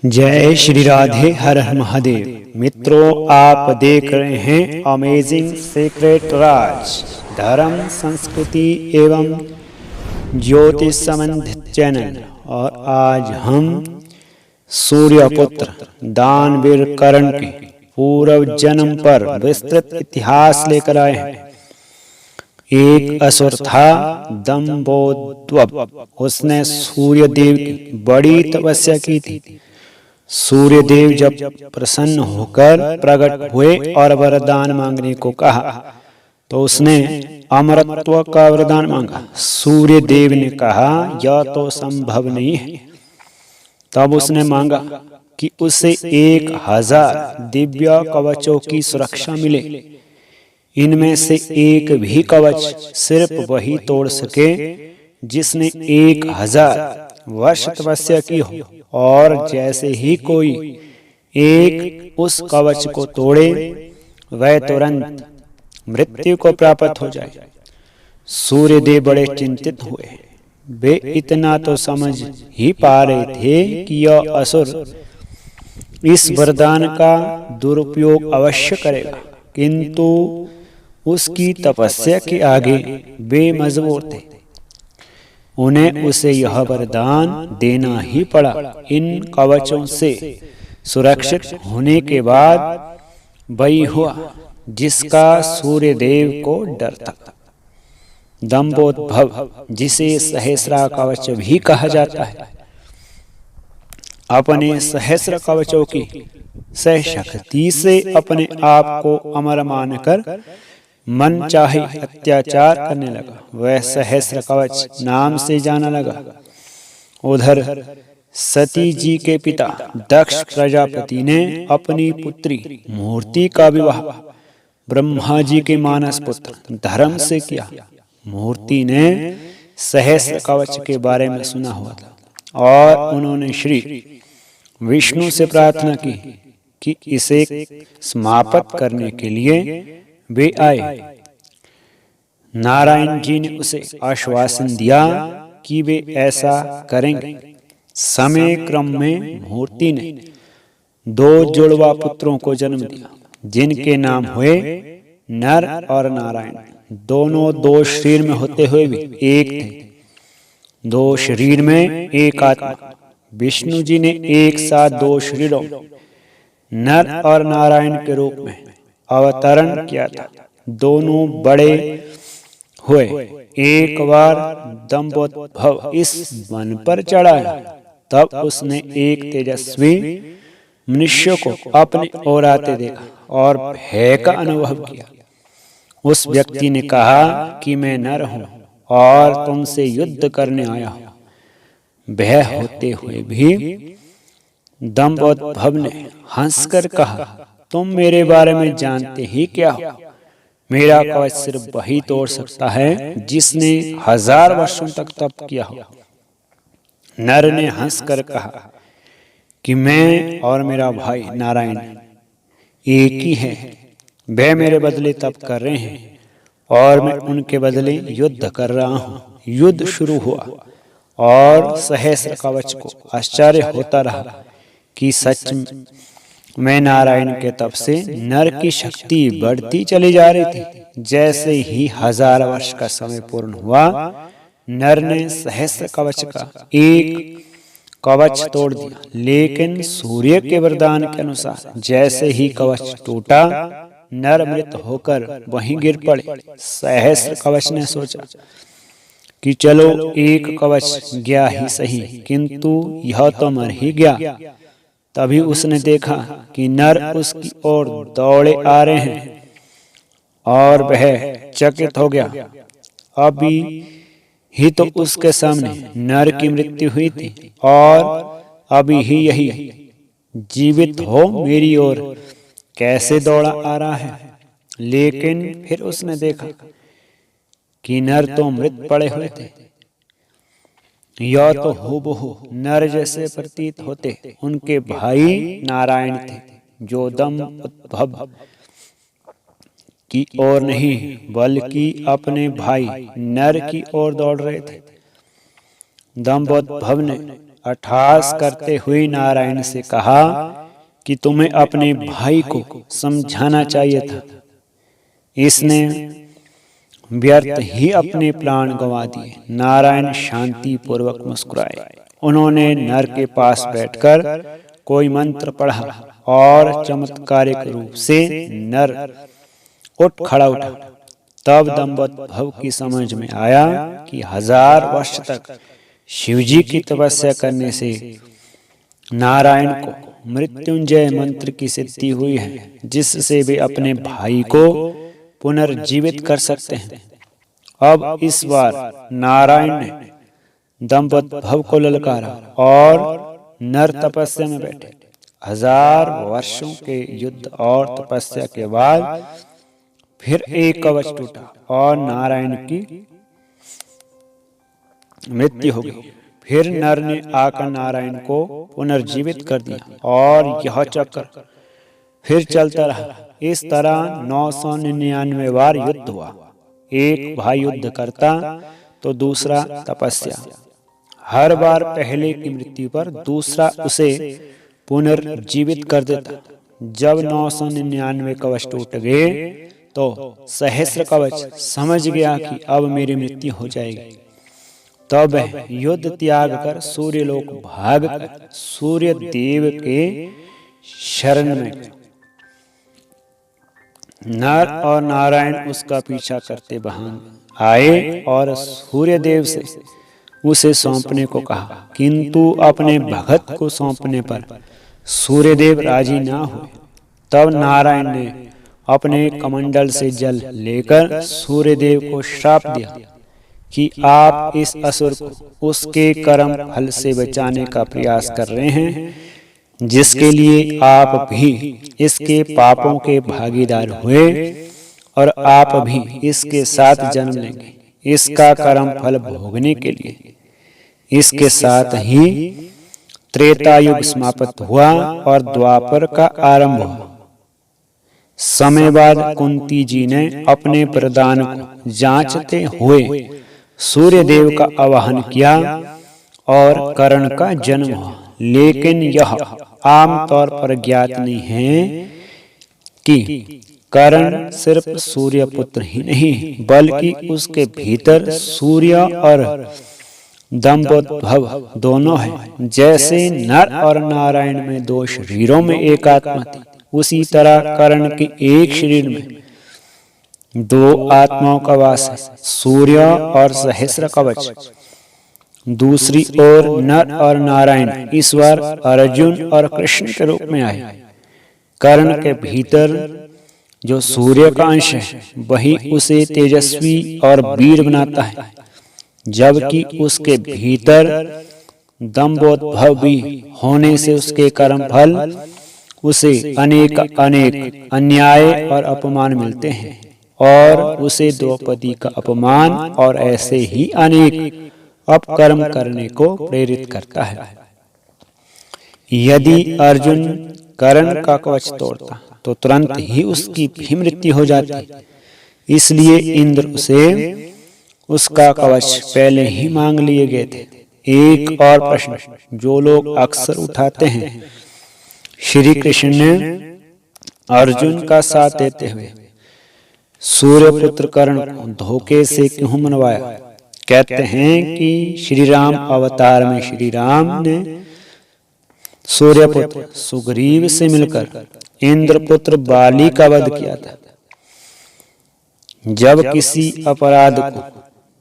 जय श्री राधे, हर हर महादेव। मित्रों, आप देख रहे हैं अमेजिंग सीक्रेट राज धर्म संस्कृति एवं ज्योतिष संबंधित चैनल। और आज हम सूर्यपुत्र दानवीर कर्ण के पूर्व जन्म पर विस्तृत इतिहास लेकर आए हैं। एक असुर था दंभोद्भव। उसने सूर्यदेव की बड़ी तपस्या की थी। सूर्यदेव जब प्रसन्न होकर प्रकट हुए और वरदान मांगने को कहा तो उसने अमरत्व का वरदान मांगा। सूर्यदेव ने कहा, यह तो संभव नहीं है। तब उसने मांगा कि उसे 1000 दिव्य कवचों की सुरक्षा मिले। इनमें से एक भी कवच सिर्फ वही तोड़ सके जिसने 1000 वर्ष तपस्या की हो। और जैसे ही कोई एक उस कवच को तोड़े, वह तुरंत मृत्यु को प्राप्त हो जाए। सूर्यदेव बड़े चिंतित हुए। वे इतना तो समझ ही पा रहे थे कि यह असुर इस वरदान का दुरुपयोग अवश्य करेगा, किंतु उसकी तपस्या के आगे वे मजबूर थे। उन्हें उसे यह वरदान देना ही पड़ा। इन कवचों से सुरक्षित होने के बाद वही हुआ जिसका सूर्यदेव को डर था। दंभोद्भव, जिसे सहस्रा कवच भी कहा जाता है, अपने सहस्र कवचों की सहशक्ति से अपने आप को अमर मानकर मन चाहे अत्याचार करने लगा। वह सहस्र कवच नाम से जाना लगा। उधर सती जी के पिता दक्ष प्रजापति ने अपनी पुत्री मूर्ति का विवाह ब्रह्मा जी के मानस पुत्र धर्म से किया। मूर्ति ने सहस्र कवच के बारे में सुना हुआ था और उन्होंने श्री विष्णु से प्रार्थना की कि इसे समाप्त करने के लिए वे आए। नारायण जी ने उसे आश्वासन दिया कि वे ऐसा करेंगे। समय क्रम में मूर्ति ने 2 जुड़वा पुत्रों को जन्म दिया, जिनके नाम हुए नर और नारायण। दोनों 2 शरीर में होते हुए भी एक थे। 2 शरीर में एक आत्मा। विष्णु जी ने एक साथ 2 शरीरों नर और नारायण के रूप में अवतरण किया था। दोनों बड़े हुए। एक बार दंभोद्भव इस वन पर चढ़ा, तब उसने एक तेजस्वी मनुष्य को अपने ओर आते देखा और भय का अनुभव किया। उस व्यक्ति ने कहा कि मैं नर हूं और तुमसे युद्ध करने आया हूं। भय होते हुए भी दंभोद्भव ने हंसकर कहा, तुम मेरे बारे में जानते ही क्या हो? मेरा कवच सिर्फ वही तोड़ सकता है जिसने 1000 वर्षों तक तप किया हो। नर ने हंसकर कहा कि मैं और मेरा भाई नारायण एक ही है। वे मेरे बदले तप कर रहे हैं और मैं उनके बदले युद्ध कर रहा हूँ। युद्ध शुरू हुआ और सहस्र कवच को आश्चर्य होता रहा कि सच में नारायण के तप से नर की शक्ति बढ़ती चली जा रही थी। जैसे ही 1000 वर्ष का समय पूर्ण हुआ, नर ने सहस्र कवच का एक कवच तोड़ दिया। लेकिन सूर्य के वरदान के अनुसार जैसे ही कवच टूटा, नर मृत होकर वहीं गिर पड़े। सहस्र कवच ने सोचा कि चलो एक कवच गया ही सही, किंतु यह तो मर ही गया। तभी उसने देखा कि नर उसकी ओर दौड़े आ रहे हैं और वह चकित हो गया। अभी ही तो उसके सामने नर की मृत्यु हुई थी और अभी ही यही जीवित हो मेरी ओर कैसे दौड़ा आ रहा है। लेकिन फिर उसने देखा कि नर तो मृत पड़े हुए थे। यह तो हूबहू नर जैसे प्रतीत होते उनके भाई नारायण थे, जो दंभोद्भव की ओर नहीं बल्कि अपने भाई नर की ओर दौड़ रहे थे। दंभोद्भव ने अट्टहास करते हुए नारायण से कहा कि तुम्हें अपने भाई को समझाना चाहिए था, इसने व्यर्थ ही अपने प्राण गंवा दिए। नारायण शांति पूर्वक मुस्कुराए। उन्होंने नर के पास बैठकर कोई मंत्र पढ़ा और चमत्कारिक रूप से नर उठ खड़ा उठा। तब दंपत भव की समझ में आया कि 1000 वर्ष तक शिवजी की तपस्या करने से नारायण को मृत्युंजय मंत्र की सिद्धि हुई है, जिससे वे अपने भाई को पुनर्जीवित कर सकते हैं। अब इस बार नारायण ने दंपत भव को ललकारा और नर तपस्या में बैठे। 1000 वर्षों के युद्ध और तपस्या के बाद फिर एक कवच टूटा और नारायण की मृत्यु हो गई। फिर नर ने आकर नारायण को पुनर्जीवित कर दिया और यह चक्र फिर चलता रहा। इस तरह 999 बार युद्ध हुआ। एक भाई युद्ध करता तो दूसरा तपस्या। हर बार पहले की मृत्यु पर दूसरा उसे पुनर्जीवित कर देता। जब 999 कवच टूट गए तो सहस्र कवच समझ गया कि अब मेरी मृत्यु हो जाएगी। तब युद्ध त्याग कर सूर्यलोक भाग कर सूर्य देव के शरण में गए। नर और नारायण उसका पीछा करते वहां आए और सूर्य देव से उसे सौंपने को कहा, किंतु अपने भगत को सौंपने पर सूर्यदेव राजी ना हुए। तब नारायण ने अपने कमंडल से जल लेकर सूर्यदेव को श्राप दिया कि आप इस असुर को उसके कर्म फल से बचाने का प्रयास कर रहे हैं, जिसके लिए आप भी इसके पापों के भागीदार हुए और आप भी इसके साथ जन्म लेंगे इसका कर्म फल भोगने के लिए। इसके साथ ही त्रेता युग समाप्त हुआ और द्वापर का आरंभ हुआ। समय बाद कुंती जी ने अपने प्रदान को जांचते हुए सूर्यदेव का आवाहन किया और कर्ण का जन्म हुआ। लेकिन यह आमतौर पर ज्ञात नहीं है कि कर्ण सिर्फ सूर्य पुत्र ही नहीं बल्कि उसके भीतर सूर्य और दंपोद्भव दोनों हैं। जैसे नर और नारायण में 2 शरीरों में एक आत्मा थी, उसी तरह कर्ण के एक शरीर में 2 आत्माओं का वास है, सूर्य और सहस्र कवच। दूसरी ओर नर और नारायण इस बार अर्जुन और कृष्ण के रूप में आए। कर्ण के भीतर जो सूर्य का अंश है वही उसे तेजस्वी और वीर बनाता है, जबकि उसके भीतर दंभोद्भव भी होने से उसके कर्म फल उसे अनेक अन्याय और अपमान मिलते हैं और उसे द्रौपदी का अपमान और ऐसे ही अनेक अपकर्म करने को प्रेरित करता है। यदि अर्जुन कर्ण का कवच तोड़ता तो तुरंत ही उसकी भी मृत्यु हो जाती। इसलिए इंद्र से उसका कवच पहले ही मांग लिए गए थे। एक और प्रश्न जो लोग अक्सर उठाते हैं, श्री कृष्ण ने अर्जुन का साथ देते हुए सूर्यपुत्र कर्ण को धोखे से क्यों मनवाया? कहते हैं कि श्री राम अवतार में श्री राम ने सूर्यपुत्र सुग्रीव से मिलकर इंद्रपुत्र बाली का वध किया था। जब किसी अपराध को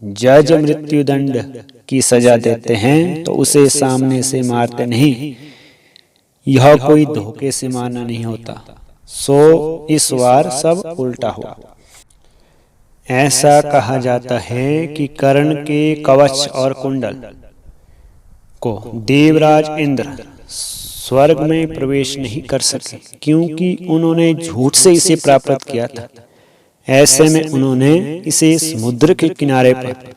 जज मृत्युदंड की सजा देते हैं तो उसे सामने से मारते नहीं, यह कोई धोखे से मारना नहीं होता। सो इस बार सब उल्टा हुआ। ऐसा कहा जाता है कि कर्ण के कवच और कुंडल को देवराज इंद्र स्वर्ग में प्रवेश नहीं कर सके, क्योंकि उन्होंने झूठ से इसे प्राप्त किया था। ऐसे में उन्होंने इसे समुद्र के किनारे पर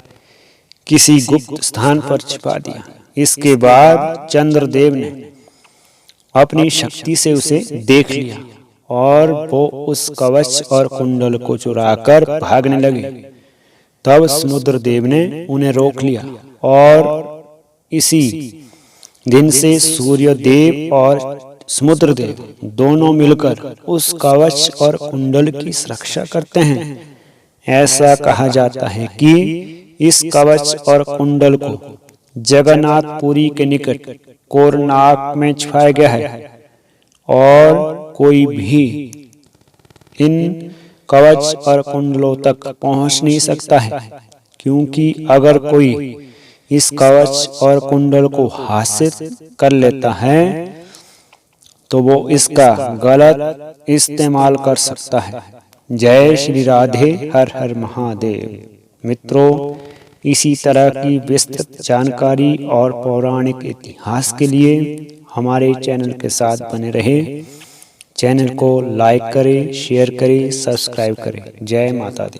किसी गुप्त स्थान पर छिपा दिया। इसके बाद चंद्रदेव ने अपनी शक्ति से उसे देख लिया और वो उस कवच और कुंडल को चुराकर भागने लगे। तब समुद्र देव ने उन्हें रोक लिया और इसी दिन से सूर्य देव और समुद्र देव दोनों मिलकर उस कवच और कुंडल की सुरक्षा करते हैं। ऐसा कहा जाता है कि इस कवच और कुंडल को जगन्नाथपुरी के निकट कोरनाक में छुपाया गया है और कोई भी इन कवच और कुंडलों तक पहुंच नहीं सकता है, क्योंकि अगर कोई इस कवच और कुंडल को हासिल कर लेता है तो वो इसका गलत इस्तेमाल कर सकता है। जय श्री राधे, हर हर महादेव। मित्रों, इसी तरह की विस्तृत जानकारी और पौराणिक इतिहास के लिए हमारे चैनल के साथ बने रहे। चैनल को लाइक करें, शेयर करें, सब्सक्राइब करें। जय माता दी।